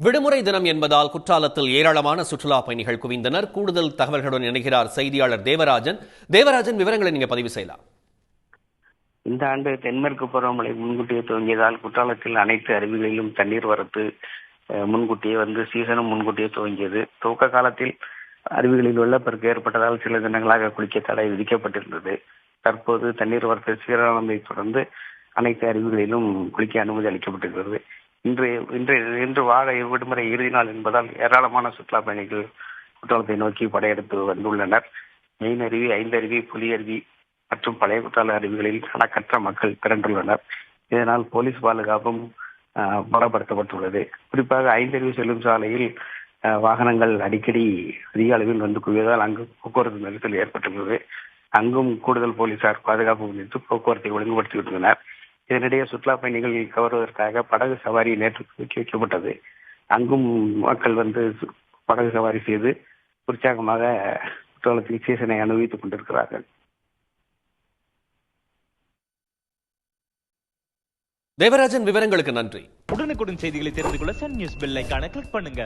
விடுமுறை தினம் என்பதால் குற்றாலத்தில் ஏராளமான சுற்றுலா பயணிகள் குவிந்தனர். கூடுதல் தகவல்களுடன் இணைகிறார் செய்தியாளர் தேவராஜன். தேவராஜன், விவரங்களை நீங்க பதிவு செய்யலாம். இந்த ஆண்டு தென்மேற்கு பருவமழை முன்கூட்டியே துவங்கியதால் குற்றாலத்தில் அனைத்து அருவிகளிலும் தண்ணீர் வரத்து முன்கூட்டியே சீசனும் முன்கூட்டியே துவங்கியது. துவக்க காலத்தில் அருவிகளில் வெள்ளப்பெருக்கு ஏற்பட்டதால் சில தினங்களாக குளிக்க தடை விதிக்கப்பட்டிருந்தது. தற்போது தண்ணீர் வரத்து சீரானதை தொடர்ந்து அனைத்து அருவிகளிலும் குளிக்க அனுமதி அளிக்கப்பட்டிருக்கிறது. இன்று வார விடுமுறை இறுதி நாள் என்பதால் ஏராளமான சுற்றுலா பயணிகள் குற்றாலத்தை நோக்கி படையெடுத்து வந்துள்ளனர். மெயின் அருவி, ஐந்தருவி, புலி அருவி மற்றும் பழைய குற்றால அருவிகளில் கணக்கற்ற மக்கள் திரண்டுள்ளனர். இதனால் போலீஸ் பாதுகாப்பும் பலப்படுத்தப்பட்டுள்ளது. குறிப்பாக ஐந்தருவி செல்லும் சாலையில் வாகனங்கள் அடிக்கடி அதிக அளவில் குவியதால் அங்கு போக்குவரத்து நெரிசல் ஏற்பட்டுள்ளது. அங்கும் கூடுதல் போலீசார் பாதுகாப்பு குறித்து போக்குவரத்தை ஒழுங்குபடுத்தியுள்ளனர். இதனிடையே சுற்றுலா பயணிகள் கவர்வதற்காக படகு சவாரி நேற்று துவக்கி வைக்கப்பட்டது. அங்கும் மக்கள் படகு சவாரி செய்து உற்சாகமாக குற்றாலத்தில் சீசனை அனுபவித்துக் கொண்டிருக்கிறார்கள். தேவராஜன், விவரங்களுக்கு நன்றி. உடனுக்குடன் செய்திகளை தெரிந்து கொள்ள சன் நியூஸ் பெல் ஐகானை கிளிக் பண்ணுங்க.